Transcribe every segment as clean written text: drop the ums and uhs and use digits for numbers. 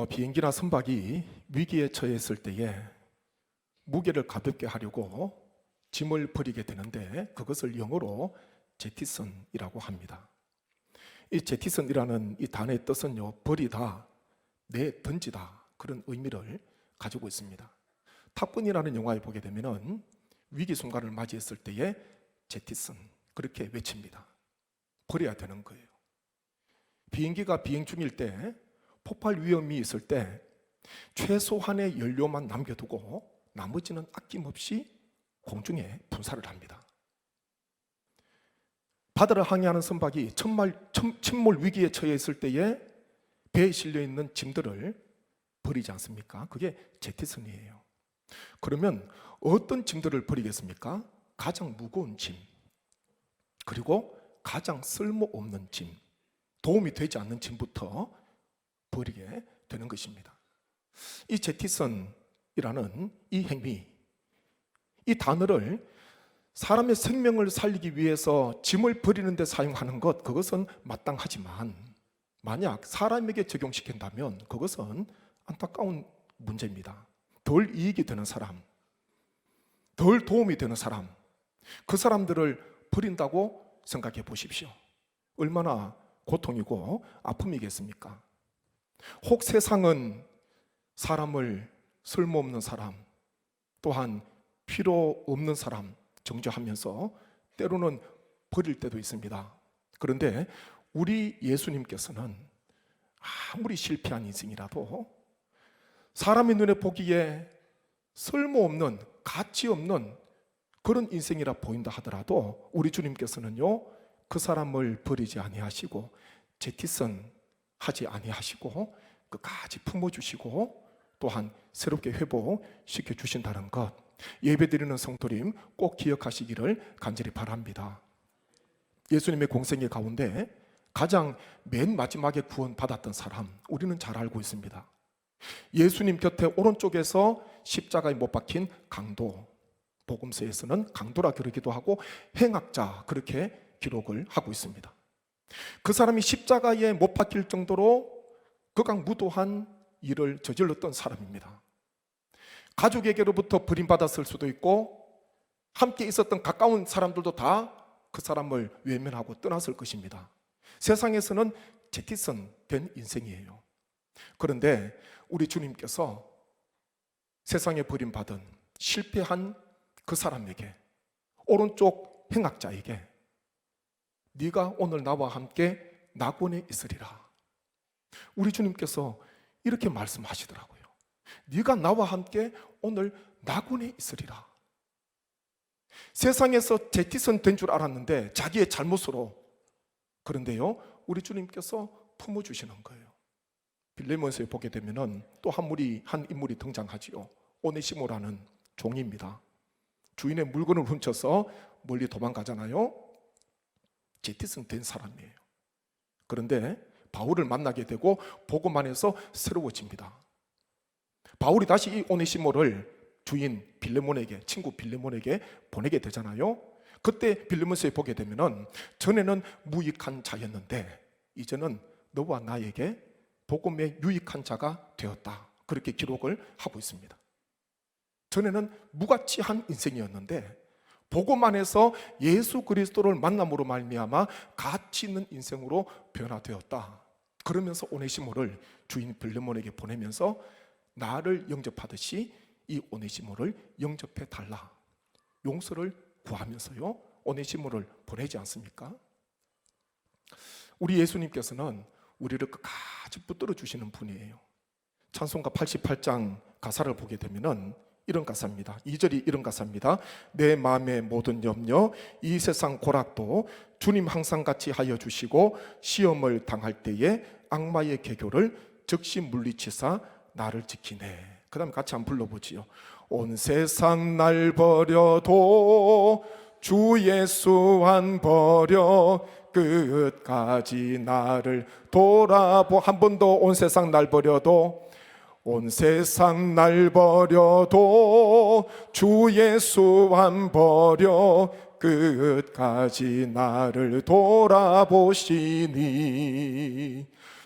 비행기나 선박이 위기에 처했을 때에 무게를 가볍게 하려고 짐을 버리게 되는데 그것을 영어로 제티선이라고 합니다. 이 제티선이라는 이 단어의 뜻은요, 버리다, 내던지다 그런 의미를 가지고 있습니다. 탑건이라는 영화에 보게 되면은 위기 순간을 맞이했을 때에 제티선 그렇게 외칩니다. 버려야 되는 거예요. 비행기가 비행 중일 때 폭발 위험이 있을 때 최소한의 연료만 남겨두고 나머지는 아낌없이 공중에 분사를 합니다. 바다를 항해하는 선박이 침몰 위기에 처해 있을 때에 배에 실려 있는 짐들을 버리지 않습니까? 그게 제티선이에요. 그러면 어떤 짐들을 버리겠습니까? 가장 무거운 짐, 그리고 가장 쓸모없는 짐, 도움이 되지 않는 짐부터 버리게 되는 것입니다. 이 제티선이라는 이 행위, 이 단어를 사람의 생명을 살리기 위해서 짐을 버리는 데 사용하는 것, 그것은 마땅하지만 만약 사람에게 적용시킨다면 그것은 안타까운 문제입니다. 덜 이익이 되는 사람, 덜 도움이 되는 사람, 그 사람들을 버린다고 생각해 보십시오. 얼마나 고통이고 아픔이겠습니까? 혹 세상은 사람을 쓸모없는 사람, 또한 필요 없는 사람 정죄하면서 때로는 버릴 때도 있습니다. 그런데 우리 예수님께서는 아무리 실패한 인생이라도 사람의 눈에 보기에 쓸모없는, 가치 없는 그런 인생이라 보인다 하더라도 우리 주님께서는요, 그 사람을 버리지 아니하시고 제티선 하지 아니하시고 끝까지 품어주시고 또한 새롭게 회복시켜 주신다는 것, 예배드리는 성도님 꼭 기억하시기를 간절히 바랍니다. 예수님의 공생애 가운데 가장 맨 마지막에 구원받았던 사람, 우리는 잘 알고 있습니다. 예수님 곁에 오른쪽에서 십자가에 못 박힌 강도, 복음서에서는 강도라 그러기도 하고 행악자 그렇게 기록을 하고 있습니다. 그 사람이 십자가에 못 박힐 정도로 극악무도한 일을 저질렀던 사람입니다. 가족에게로부터 버림받았을 수도 있고 함께 있었던 가까운 사람들도 다 그 사람을 외면하고 떠났을 것입니다. 세상에서는 제티선 된 인생이에요. 그런데 우리 주님께서 세상에 버림받은 실패한 그 사람에게, 오른쪽 행악자에게 네가 오늘 나와 함께 낙원에 있으리라, 우리 주님께서 이렇게 말씀하시더라고요. 네가 나와 함께 오늘 낙원에 있으리라. 세상에서 제티선 된 줄 알았는데 자기의 잘못으로, 그런데요 우리 주님께서 품어주시는 거예요. 빌레몬서에 보게 되면 또 한 인물이 등장하지요. 오네시모라는 종입니다. 주인의 물건을 훔쳐서 멀리 도망가잖아요. 제티선 된 사람이에요. 그런데 바울을 만나게 되고 복음 안에서 새로워집니다. 바울이 다시 이 오네시모를 주인 빌레몬에게, 친구 빌레몬에게 보내게 되잖아요. 그때 빌레몬서에 보게 되면 전에는 무익한 자였는데 이제는 너와 나에게 복음의 유익한 자가 되었다, 그렇게 기록을 하고 있습니다. 전에는 무가치한 인생이었는데 복음 안에서 예수 그리스도를 만남으로 말미암아 가치 있는 인생으로 변화되었다. 그러면서 오네시모를 주인 빌레몬에게 보내면서 나를 영접하듯이 이 오네시모를 영접해 달라, 용서를 구하면서요 오네시모를 보내지 않습니까? 우리 예수님께서는 우리를 끝까지 붙들어 주시는 분이에요. 찬송가 88장 가사를 보게 되면 이런 가사입니다. 2절이 이런 가사입니다. 내 마음의 모든 염려, 이 세상 고락도 주님 항상 같이 하여 주시고 시험을 당할 때에 악마의 계교를 즉시 물리치사 나를 지키네. 그 다음에 같이 한번 불러보지요. 온 세상 날 버려도 주 예수 안 버려 끝까지 나를 돌아보. 한 번 더. 온 세상 날 버려도, 온 세상 날 버려도 주 예수 안 버려 끝까지 나를 돌아보시니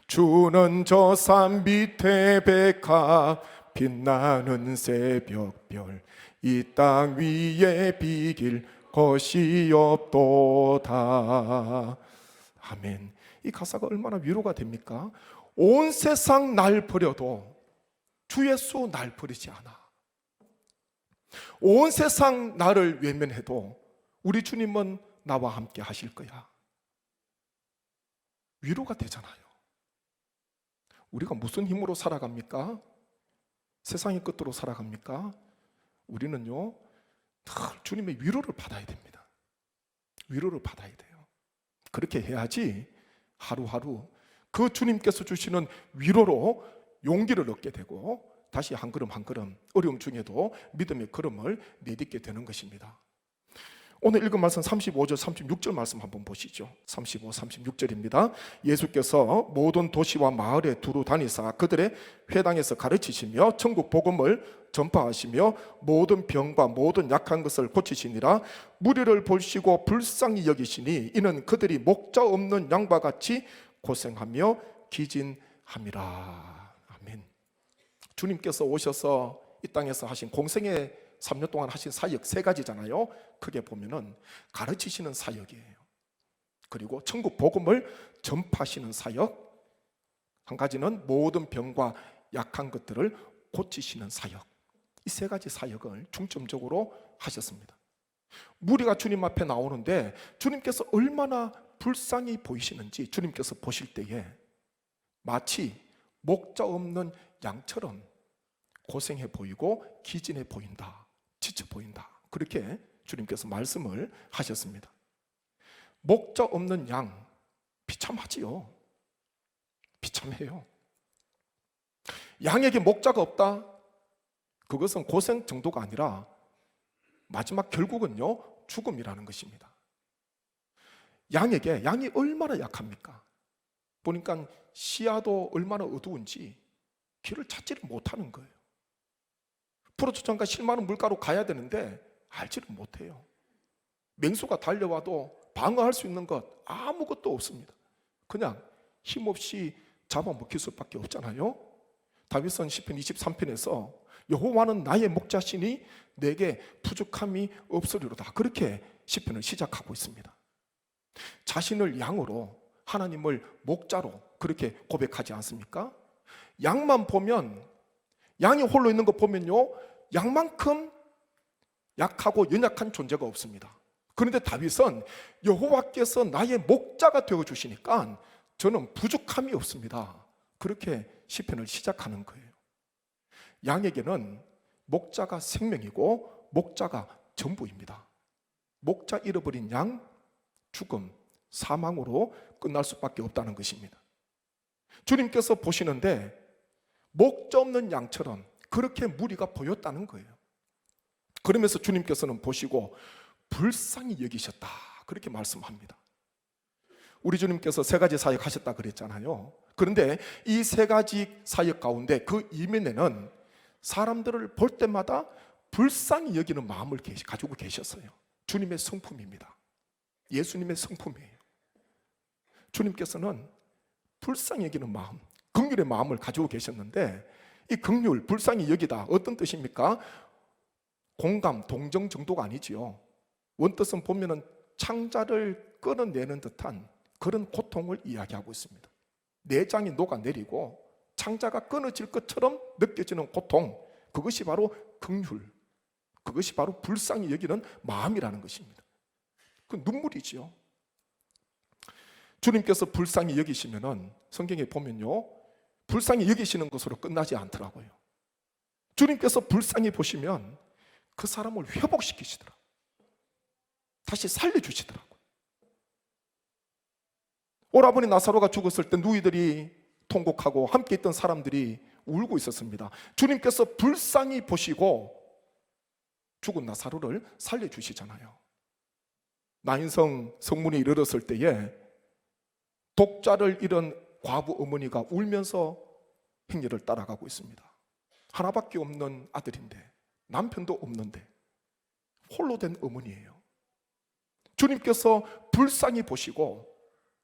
주는 저 산 밑에 백합 빛나는 새벽별 이 땅 위에 비길 것이 없도다. 아멘. 이 가사가 얼마나 위로가 됩니까? 온 세상 날 버려도 주 예수 날 버리지 않아. 온 세상 나를 외면해도 우리 주님은 나와 함께 하실 거야. 위로가 되잖아요. 우리가 무슨 힘으로 살아갑니까? 세상의 끝으로 살아갑니까? 우리는요, 늘 주님의 위로를 받아야 됩니다. 위로를 받아야 돼요. 그렇게 해야지 하루하루 그 주님께서 주시는 위로로 용기를 얻게 되고 다시 한 걸음 한 걸음 어려움 중에도 믿음의 걸음을 내딛게 되는 것입니다. 오늘 읽은 말씀 35절 36절 말씀 한번 보시죠. 35, 36절입니다. 예수께서 모든 도시와 마을에 두루 다니사 그들의 회당에서 가르치시며 천국 복음을 전파하시며 모든 병과 모든 약한 것을 고치시니라. 무리를 보시고 불쌍히 여기시니 이는 그들이 목자 없는 양과 같이 고생하며 기진함이라. 아멘. 주님께서 오셔서 이 땅에서 하신 공생의 3년 동안 하신 사역 세 가지잖아요. 크게 보면은 가르치시는 사역이에요. 그리고 천국 복음을 전파하시는 사역, 한 가지는 모든 병과 약한 것들을 고치시는 사역. 이 세 가지 사역을 중점적으로 하셨습니다. 무리가 주님 앞에 나오는데 주님께서 얼마나 불쌍히 보이시는지 주님께서 보실 때에 마치 목자 없는 양처럼 고생해 보이고 기진해 보인다, 지쳐 보인다, 그렇게 주님께서 말씀을 하셨습니다. 목자 없는 양 비참하지요. 비참해요. 양에게 목자가 없다, 그것은 고생 정도가 아니라 마지막 결국은요 죽음이라는 것입니다. 양이 얼마나 약합니까? 보니까 시야도 얼마나 어두운지 길을 찾지를 못하는 거예요. 프로초장과 실마는 물가로 가야 되는데 알지를 못해요. 맹수가 달려와도 방어할 수 있는 것 아무것도 없습니다. 그냥 힘없이 잡아먹힐 수밖에 없잖아요. 다윗은 시편 23편에서 여호와는 나의 목자시니 내게 부족함이 없으리로다, 그렇게 시편을 시작하고 있습니다. 자신을 양으로, 하나님을 목자로 그렇게 고백하지 않습니까? 양만 보면, 양이 홀로 있는 거 보면요 양만큼 약하고 연약한 존재가 없습니다. 그런데 다윗은 여호와께서 나의 목자가 되어주시니까 저는 부족함이 없습니다, 그렇게 시편을 시작하는 거예요. 양에게는 목자가 생명이고 목자가 전부입니다. 목자 잃어버린 양, 죽음, 사망으로 끝날 수밖에 없다는 것입니다. 주님께서 보시는데 목자 없는 양처럼 그렇게 무리가 보였다는 거예요. 그러면서 주님께서는 보시고 불쌍히 여기셨다, 그렇게 말씀합니다. 우리 주님께서 세 가지 사역 하셨다 그랬잖아요. 그런데 이 세 가지 사역 가운데 그 이면에는 사람들을 볼 때마다 불쌍히 여기는 마음을 가지고 계셨어요. 주님의 성품입니다. 예수님의 성품이에요. 주님께서는 불쌍히 여기는 마음, 긍휼의 마음을 가지고 계셨는데 이 긍휼, 불쌍히 여기다 어떤 뜻입니까? 공감, 동정 정도가 아니지요. 원뜻은 보면은 창자를 끊어내는 듯한 그런 고통을 이야기하고 있습니다. 내장이 녹아내리고 창자가 끊어질 것처럼 느껴지는 고통, 그것이 바로 긍휼, 그것이 바로 불쌍히 여기는 마음이라는 것입니다. 그 눈물이지요. 주님께서 불쌍히 여기시면은 성경에 보면요 불쌍히 여기시는 것으로 끝나지 않더라고요. 주님께서 불쌍히 보시면 그 사람을 회복시키시더라고요. 다시 살려주시더라고요. 오라버니 나사로가 죽었을 때 누이들이 통곡하고 함께 있던 사람들이 울고 있었습니다. 주님께서 불쌍히 보시고 죽은 나사로를 살려주시잖아요. 나인성 성문이 이르렀을 때에 독자를 잃은 과부 어머니가 울면서 행렬을 따라가고 있습니다. 하나밖에 없는 아들인데, 남편도 없는데 홀로 된 어머니예요. 주님께서 불쌍히 보시고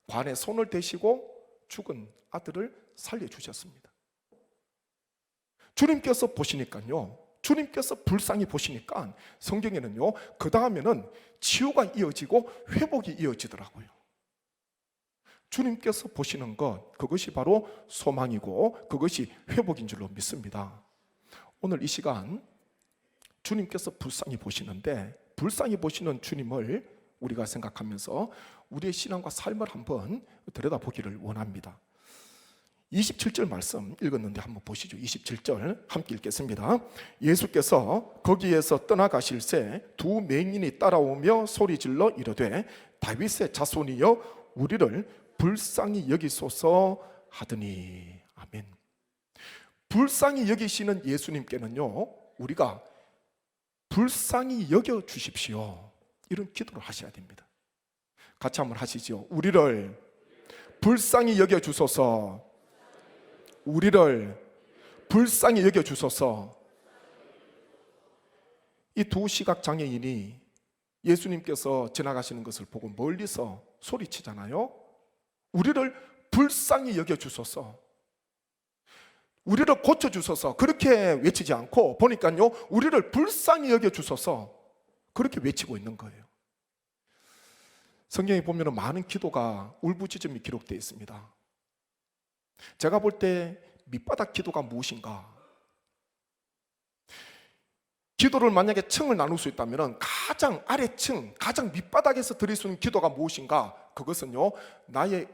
관에 손을 대시고 죽은 아들을 살려주셨습니다. 주님께서 보시니까요, 주님께서 불쌍히 보시니까 성경에는요, 그 다음에는 치유가 이어지고 회복이 이어지더라고요. 주님께서 보시는 것, 그것이 바로 소망이고 그것이 회복인 줄로 믿습니다. 오늘 이 시간 주님께서 불쌍히 보시는데, 불쌍히 보시는 주님을 우리가 생각하면서 우리의 신앙과 삶을 한번 들여다보기를 원합니다. 27절 말씀 읽었는데 한번 보시죠. 27절 함께 읽겠습니다. 예수께서 거기에서 떠나가실새 두 맹인이 따라오며 소리질러 이르되 다윗의 자손이여 우리를 불쌍히 여기소서 하더니. 아멘. 불쌍히 여기시는 예수님께는요, 우리가 불쌍히 여겨 주십시오, 이런 기도를 하셔야 됩니다. 같이 한번 하시죠. 우리를 불쌍히 여겨 주소서. 우리를 불쌍히 여겨 주소서. 이 두 시각 장애인이 예수님께서 지나가시는 것을 보고 멀리서 소리치잖아요. 우리를 불쌍히 여겨 주소서, 우리를 고쳐 주소서, 그렇게 외치지 않고 보니까요, 우리를 불쌍히 여겨 주소서, 그렇게 외치고 있는 거예요. 성경에 보면 많은 기도가 울부짖음이 기록되어 있습니다. 제가 볼 때 밑바닥 기도가 무엇인가? 기도를 만약에 층을 나눌 수 있다면 가장 아래층, 가장 밑바닥에서 드릴 수 있는 기도가 무엇인가? 그것은요, 나의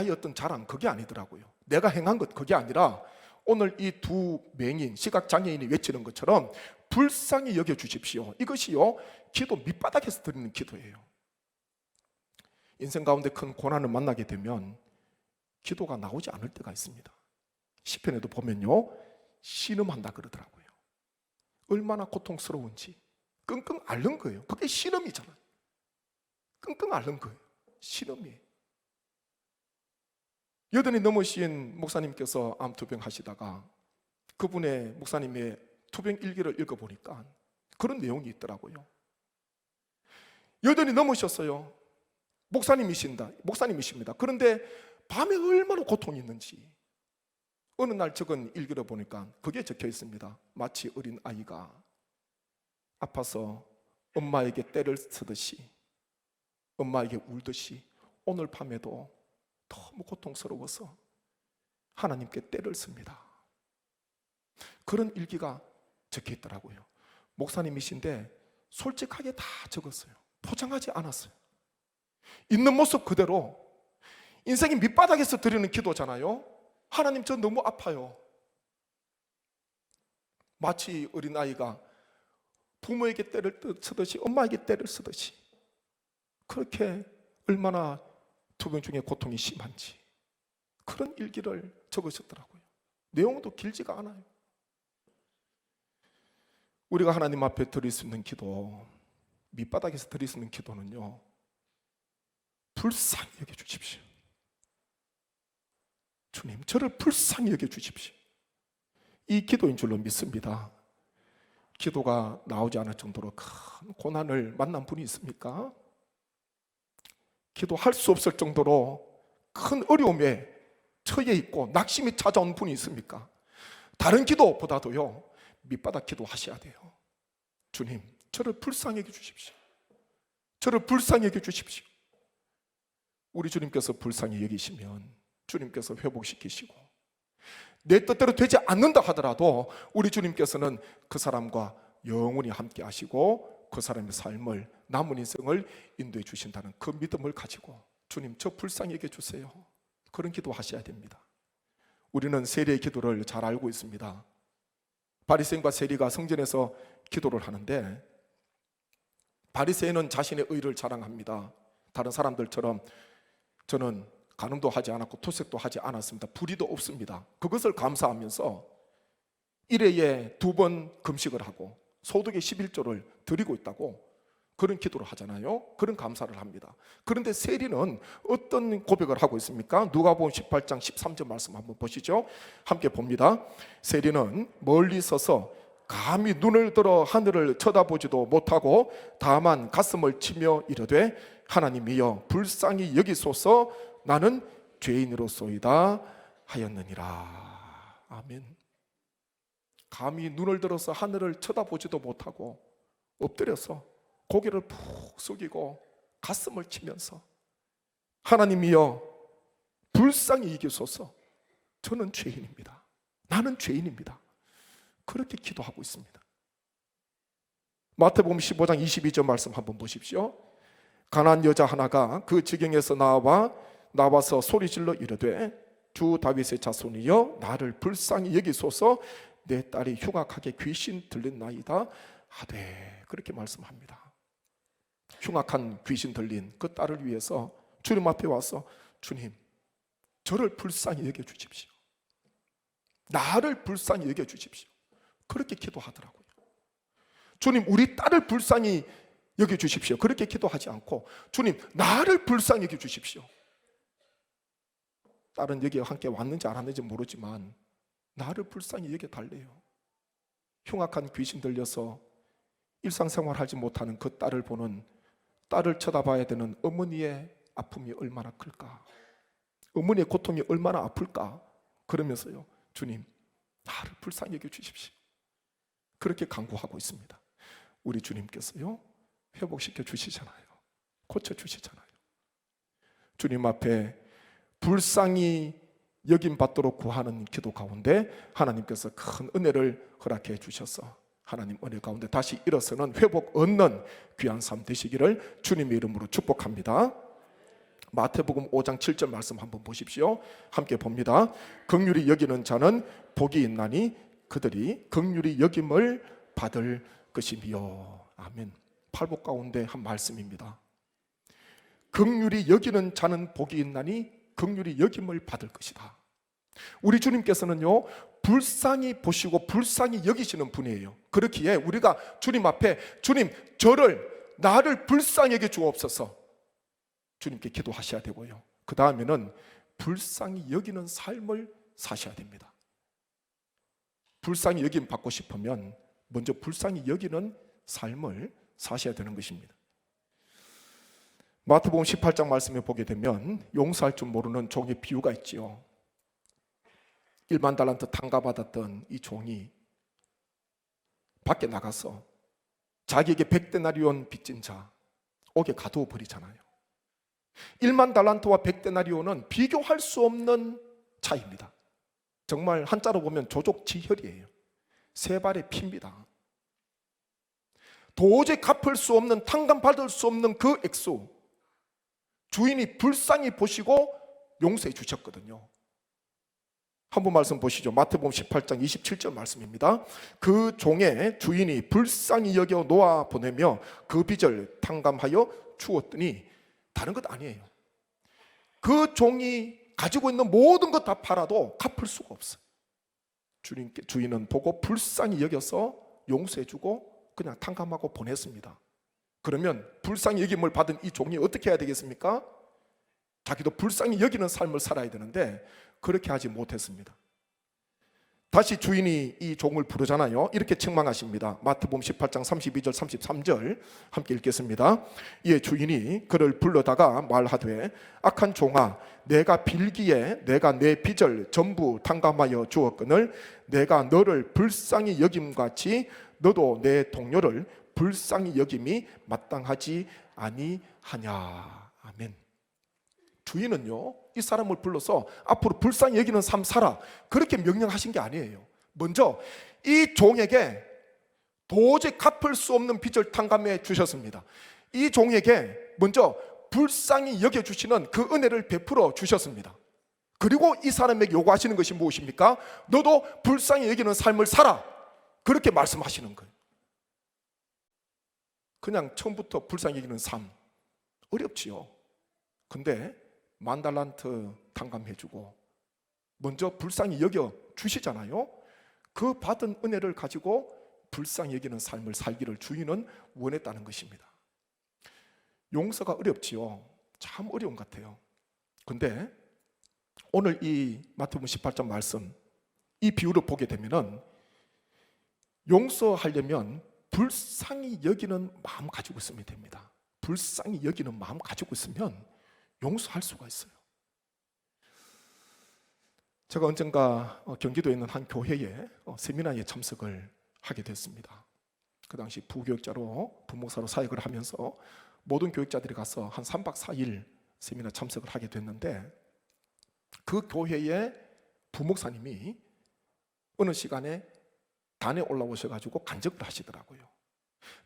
어떤 자랑, 그게 아니더라고요. 내가 행한 것, 그게 아니라 오늘 이 두 맹인, 시각장애인이 외치는 것처럼 불쌍히 여겨주십시오, 이것이요, 기도 밑바닥에서 드리는 기도예요. 인생 가운데 큰 고난을 만나게 되면 기도가 나오지 않을 때가 있습니다. 시편에도 보면요, 신음한다 그러더라고요. 얼마나 고통스러운지 끙끙 앓는 거예요. 그게 신음이잖아요. 끙끙 앓는 거예요. 신음이에요. 80이 넘으신 목사님께서 암 투병 하시다가 그분의 목사님의 투병 일기를 읽어보니까 그런 내용이 있더라고요. 80이 넘으셨어요. 목사님이십니다. 그런데 밤에 얼마나 고통이 있는지 어느 날 적은 일기를 보니까 그게 적혀 있습니다. 마치 어린 아이가 아파서 엄마에게 때를 쓰듯이, 엄마에게 울듯이 오늘 밤에도 너무 고통스러워서 하나님께 때를 씁니다. 그런 일기가 적혀 있더라고요. 목사님이신데 솔직하게 다 적었어요. 포장하지 않았어요. 있는 모습 그대로. 인생이 밑바닥에서 드리는 기도잖아요. 하나님, 저 너무 아파요. 마치 어린아이가 부모에게 때를 쓰듯이, 엄마에게 때를 쓰듯이, 그렇게 얼마나 투병 중에 고통이 심한지 그런 일기를 적으셨더라고요. 내용도 길지가 않아요. 우리가 하나님 앞에 드릴 수 있는 기도, 밑바닥에서 드릴 수 있는 기도는요, 불쌍히 여겨주십시오. 주님, 저를 불쌍히 여겨주십시오, 이 기도인 줄로 믿습니다. 기도가 나오지 않을 정도로 큰 고난을 만난 분이 있습니까? 기도할 수 없을 정도로 큰 어려움에 처해 있고 낙심이 찾아온 분이 있습니까? 다른 기도보다도요, 밑바닥 기도하셔야 돼요. 주님, 저를 불쌍히 여겨주십시오. 저를 불쌍히 여겨주십시오. 우리 주님께서 불쌍히 여기시면 주님께서 회복시키시고, 내 뜻대로 되지 않는다 하더라도 우리 주님께서는 그 사람과 영원히 함께 하시고 그 사람의 삶을, 남은 인생을 인도해 주신다는 그 믿음을 가지고, 주님, 저 불쌍히 여겨주세요, 그런 기도 하셔야 됩니다. 우리는 세리의 기도를 잘 알고 있습니다. 바리새인과 세리가 성전에서 기도를 하는데, 바리새인은 자신의 의를 자랑합니다. 다른 사람들처럼 저는 간음도 하지 않았고 투색도 하지 않았습니다, 불의도 없습니다. 그것을 감사하면서 1회에 2번 금식을 하고 소득의 11조를 드리고 있다고 그런 기도를 하잖아요. 그런 감사를 합니다. 그런데 세리는 어떤 고백을 하고 있습니까? 누가복음 18장 13절 말씀 한번 보시죠. 함께 봅니다. 세리는 멀리 서서 감히 눈을 들어 하늘을 쳐다보지도 못하고 다만 가슴을 치며 이르되 하나님이여 불쌍히 여기소서, 나는 죄인으로소이다 하였느니라. 아멘. 감히 눈을 들어서 하늘을 쳐다보지도 못하고 엎드려서 고개를 푹 숙이고 가슴을 치면서 하나님이여 불쌍히 여기소서, 저는 죄인입니다, 나는 죄인입니다, 그렇게 기도하고 있습니다. 마태복음 15장 22절 말씀 한번 보십시오. 가난한 여자 하나가 그 지경에서 나와서 소리질러 이르되 주 다윗의 자손이여 나를 불쌍히 여기소서, 내 딸이 흉악하게 귀신 들렸나이다 하되, 그렇게 말씀합니다. 흉악한 귀신 들린 그 딸을 위해서 주님 앞에 와서 주님, 저를 불쌍히 여겨주십시오, 나를 불쌍히 여겨주십시오, 그렇게 기도하더라고요. 주님, 우리 딸을 불쌍히 여겨주십시오, 그렇게 기도하지 않고 주님, 나를 불쌍히 여겨주십시오. 딸은 여기에 함께 왔는지 안 왔는지 모르지만 나를 불쌍히 여겨달래요. 흉악한 귀신 들려서 일상생활 하지 못하는 그 딸을 보는, 딸을 쳐다봐야 되는 어머니의 아픔이 얼마나 클까, 어머니의 고통이 얼마나 아플까, 그러면서요 주님, 나를 불쌍히 여겨주십시오, 그렇게 간구하고 있습니다. 우리 주님께서요 회복시켜 주시잖아요, 고쳐주시잖아요. 주님 앞에 불쌍히 여김 받도록 구하는 기도 가운데 하나님께서 큰 은혜를 허락해 주셔서 하나님 은혜 가운데 다시 일어서는 회복 얻는 귀한 삶 되시기를 주님의 이름으로 축복합니다. 마태복음 5장 7절 말씀 한번 보십시오. 함께 봅니다. 긍휼히 여기는 자는 복이 있나니 그들이 긍휼히 여김을 받을 것이며. 아멘. 팔복 가운데 한 말씀입니다. 긍휼히 여기는 자는 복이 있나니 긍휼히 여김을 받을 것이다. 우리 주님께서는요 불쌍히 보시고 불쌍히 여기시는 분이에요. 그렇기에 우리가 주님 앞에 주님, 나를 불쌍히 여겨 주옵소서 주님께 기도하셔야 되고요, 그 다음에는 불쌍히 여기는 삶을 사셔야 됩니다. 불쌍히 여김 받고 싶으면 먼저 불쌍히 여기는 삶을 사셔야 되는 것입니다. 마태복음 18장 말씀에 보게 되면 용서할 줄 모르는 종의 비유가 있지요. 1만 달란트 탕감받았던 이 종이 밖에 나가서 자기에게 100데나리온 빚진 자에게 가두어 버리잖아요. 1만 달란트와 100데나리온은 비교할 수 없는 차이입니다. 정말 한자로 보면 조족지혈이에요. 세 발의 피입니다. 도저히 갚을 수 없는, 탕감받을 수 없는 그 액수, 주인이 불쌍히 보시고 용서해 주셨거든요. 한번 말씀 보시죠. 마태복음 18장 27절 말씀입니다. 그 종의 주인이 불쌍히 여겨 놓아 보내며 그 빚을 탕감하여 주었더니, 다른 것 아니에요, 그 종이 가지고 있는 모든 것 다 팔아도 갚을 수가 없어요. 주인은 보고 불쌍히 여겨서 용서해 주고 그냥 탕감하고 보냈습니다. 그러면 불쌍히 여김을 받은 이 종이 어떻게 해야 되겠습니까? 자기도 불쌍히 여기는 삶을 살아야 되는데 그렇게 하지 못했습니다. 다시 주인이 이 종을 부르잖아요. 이렇게 책망하십니다. 마태복음 18장 32절 33절 함께 읽겠습니다. 이에 주인이 그를 불러다가 말하되 악한 종아, 내가 빌기에 내가 내 빚을 전부 탕감하여 주었거늘 내가 너를 불쌍히 여김같이 너도 내 동료를 불쌍히 여김이 마땅하지 아니하냐. 아멘. 주인은요 이 사람을 불러서 앞으로 불쌍히 여기는 삶 살아, 그렇게 명령하신 게 아니에요. 먼저 이 종에게 도저히 갚을 수 없는 빚을 탕감해 주셨습니다. 이 종에게 먼저 불쌍히 여겨주시는 그 은혜를 베풀어 주셨습니다. 그리고 이 사람에게 요구하시는 것이 무엇입니까? 너도 불쌍히 여기는 삶을 살아, 그렇게 말씀하시는 거예요. 그냥 처음부터 불쌍히 여기는 삶 어렵지요. 근데 1만 달란트 탕감해주고 먼저 불쌍히 여겨 주시잖아요. 그 받은 은혜를 가지고 불쌍히 여기는 삶을 살기를 주인은 원했다는 것입니다. 용서가 어렵지요. 참 어려운 것 같아요. 근데 오늘 이 마태복음 18장 말씀, 이 비유를 보게 되면은 용서하려면 불쌍히 여기는 마음 가지고 있으면 됩니다. 불쌍히 여기는 마음 가지고 있으면 용서할 수가 있어요. 제가 언젠가 경기도에 있는 한 교회에 세미나에 참석을 하게 됐습니다. 그 당시 부교육자로 부목사로 사역을 하면서 모든 교육자들이 가서 한 3박 4일 세미나 참석을 하게 됐는데, 그 교회의 부목사님이 어느 시간에 단에 올라오셔가지고 간증을 하시더라고요.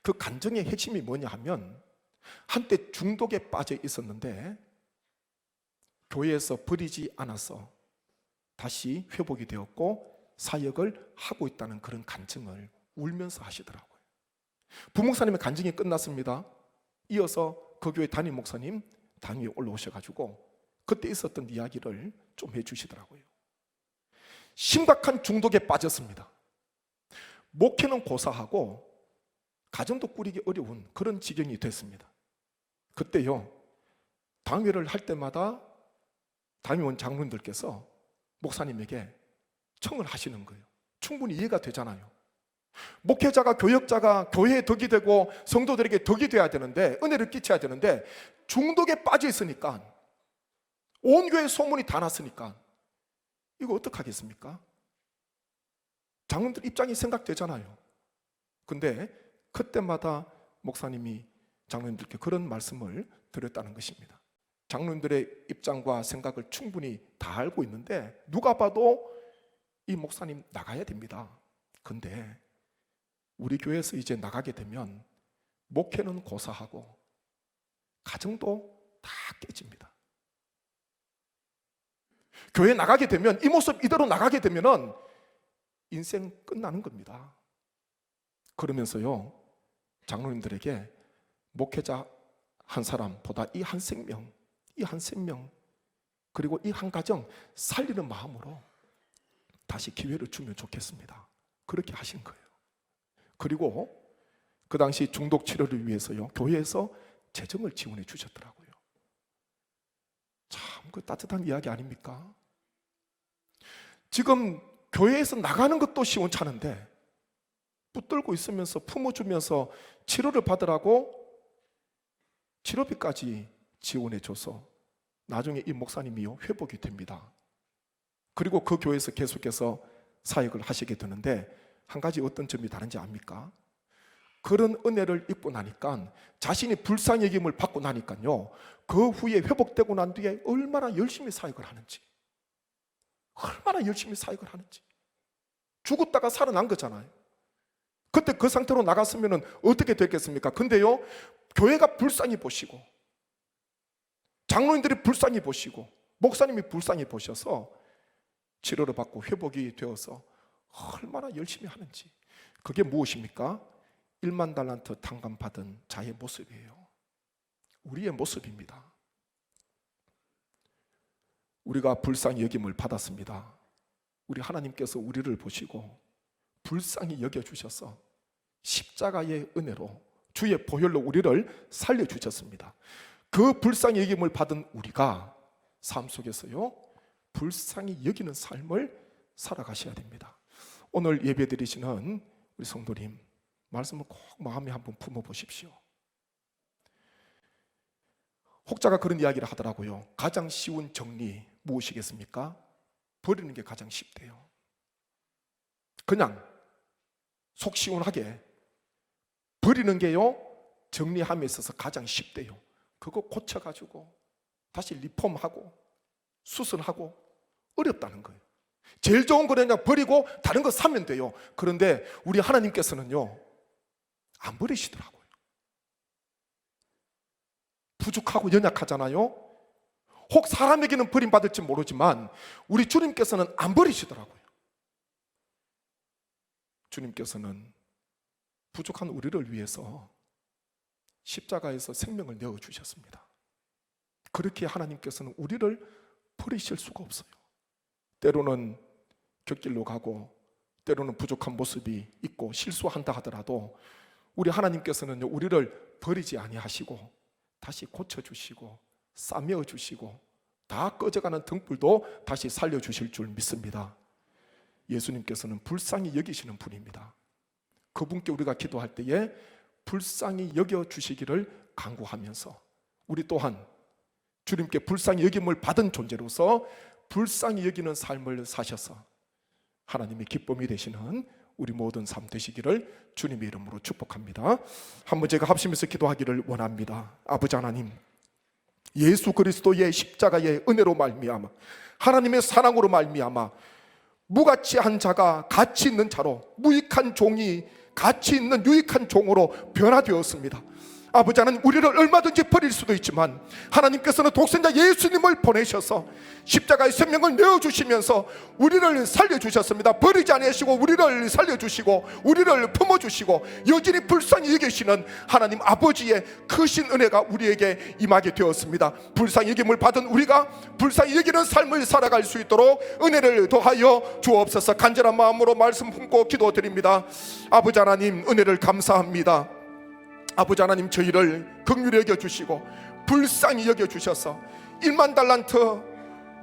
그 간증의 핵심이 뭐냐 하면, 한때 중독에 빠져 있었는데 교회에서 버리지 않아서 다시 회복이 되었고 사역을 하고 있다는 그런 간증을 울면서 하시더라고요. 부목사님의 간증이 끝났습니다. 이어서 그 교회 담임 목사님 당위에 올라오셔가지고 그때 있었던 이야기를 좀 해주시더라고요. 심각한 중독에 빠졌습니다. 목회는 고사하고 가정도 꾸리기 어려운 그런 지경이 됐습니다. 그때요, 당회를 할 때마다 담임원 장로님들께서 목사님에게 청을 하시는 거예요. 충분히 이해가 되잖아요. 목회자가, 교역자가 교회에 덕이 되고 성도들에게 덕이 돼야 되는데, 은혜를 끼쳐야 되는데 중독에 빠져 있으니까, 온 교회 소문이 다 났으니까 이거 어떡하겠습니까? 장로님들 입장이 생각되잖아요. 근데 그때마다 목사님이 장로님들께 그런 말씀을 드렸다는 것입니다. 장로님들의 입장과 생각을 충분히 다 알고 있는데 누가 봐도 이 목사님 나가야 됩니다. 근데 우리 교회에서 이제 나가게 되면 목회는 고사하고 가정도 다 깨집니다. 교회 나가게 되면, 이 모습 이대로 나가게 되면은 인생 끝나는 겁니다. 그러면서요, 장로님들에게 목회자 한 사람보다 이 한 생명, 그리고 이 한 가정 살리는 마음으로 다시 기회를 주면 좋겠습니다. 그렇게 하신 거예요. 그리고 그 당시 중독 치료를 위해서요, 교회에서 재정을 지원해 주셨더라고요. 참 그 따뜻한 이야기 아닙니까? 지금 교회에서 나가는 것도 시원찮은데 붙들고 있으면서 품어주면서 치료를 받으라고 치료비까지 지원해줘서 나중에 이 목사님이요, 회복이 됩니다. 그리고 그 교회에서 계속해서 사역을 하시게 되는데, 한 가지 어떤 점이 다른지 압니까? 그런 은혜를 입고 나니까, 자신이 불쌍히 여김을 받고 나니까요, 그 후에 회복되고 난 뒤에 얼마나 열심히 사역을 하는지, 죽었다가 살아난 거잖아요. 그때 그 상태로 나갔으면 어떻게 됐겠습니까? 근데요, 교회가 불쌍히 보시고, 장로님들이 불쌍히 보시고, 목사님이 불쌍히 보셔서 치료를 받고 회복이 되어서 얼마나 열심히 하는지. 그게 무엇입니까? 1만 달란트 탕감 받은 자의 모습이에요. 우리의 모습입니다. 우리가 불쌍히 여김을 받았습니다. 우리 하나님께서 우리를 보시고 불쌍히 여겨주셔서 십자가의 은혜로, 주의 보혈로 우리를 살려주셨습니다. 그 불쌍히 여김을 받은 우리가 삶 속에서요, 불쌍히 여기는 삶을 살아가셔야 됩니다. 오늘 예배드리시는 우리 성도님, 말씀을 꼭 마음에 한번 품어보십시오. 혹자가 그런 이야기를 하더라고요. 가장 쉬운 정리 무엇이겠습니까? 버리는 게 가장 쉽대요. 그냥 속 시원하게 버리는 게요, 정리함에 있어서 가장 쉽대요. 그거 고쳐가지고 다시 리폼하고 수선하고 어렵다는 거예요. 제일 좋은 거는 그냥 버리고 다른 거 사면 돼요. 그런데 우리 하나님께서는요, 안 버리시더라고요. 부족하고 연약하잖아요. 혹 사람에게는 버림받을지 모르지만 우리 주님께서는 안 버리시더라고요. 주님께서는 부족한 우리를 위해서 십자가에서 생명을 내어주셨습니다. 그렇게 하나님께서는 우리를 버리실 수가 없어요. 때로는 곁길로 가고, 때로는 부족한 모습이 있고 실수한다 하더라도 우리 하나님께서는 우리를 버리지 아니하시고 다시 고쳐주시고 싸매어 주시고 다 꺼져가는 등불도 다시 살려주실 줄 믿습니다. 예수님께서는 불쌍히 여기시는 분입니다. 그분께 우리가 기도할 때에 불쌍히 여겨주시기를 간구하면서 우리 또한 주님께 불쌍히 여김을 받은 존재로서 불쌍히 여기는 삶을 사셔서 하나님의 기쁨이 되시는 우리 모든 삶 되시기를 주님의 이름으로 축복합니다. 한번 제가 합심해서 기도하기를 원합니다. 아버지 하나님, 예수 그리스도의 십자가의 은혜로 말미암아 하나님의 사랑으로 말미암아 무가치한 자가 가치 있는 자로, 무익한 종이 가치 있는 유익한 종으로 변화되었습니다. 아버지 하나님, 우리를 얼마든지 버릴 수도 있지만 하나님께서는 독생자 예수님을 보내셔서 십자가의 생명을 내어주시면서 우리를 살려주셨습니다. 버리지 아니하시고 우리를 살려주시고 우리를 품어주시고 여전히 불쌍히 여기시는 하나님 아버지의 크신 은혜가 우리에게 임하게 되었습니다. 불쌍히 여김을 받은 우리가 불쌍히 여기는 삶을 살아갈 수 있도록 은혜를 더하여 주옵소서. 간절한 마음으로 말씀 품고 기도드립니다. 아버지 하나님, 은혜를 감사합니다. 아버지 하나님, 저희를 긍휼히 여겨주시고 불쌍히 여겨주셔서 1만 달란트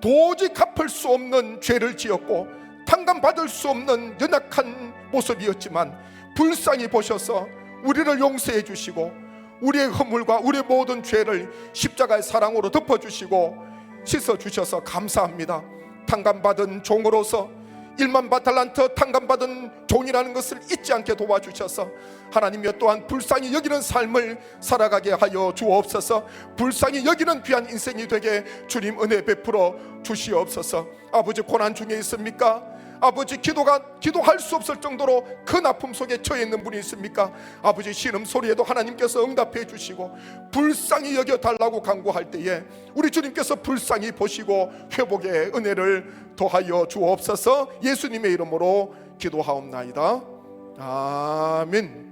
도저히 갚을 수 없는 죄를 지었고 탕감받을 수 없는 연약한 모습이었지만 불쌍히 보셔서 우리를 용서해 주시고 우리의 허물과 우리의 모든 죄를 십자가의 사랑으로 덮어주시고 씻어주셔서 감사합니다. 탕감받은 종으로서 1만 달란트 탕감받은 종이라는 것을 잊지 않게 도와주셔서 하나님여 또한 불쌍히 여기는 삶을 살아가게 하여 주옵소서. 불쌍히 여기는 귀한 인생이 되게 주님 은혜 베풀어 주시옵소서. 아버지, 고난 중에 있습니까? 아버지, 기도할 수 없을 정도로 큰 아픔 속에 처해 있는 분이 있습니까? 아버지, 신음소리에도 하나님께서 응답해 주시고 불쌍히 여겨달라고 간구할 때에 우리 주님께서 불쌍히 보시고 회복의 은혜를 더하여 주옵소서. 예수님의 이름으로 기도하옵나이다. 아멘.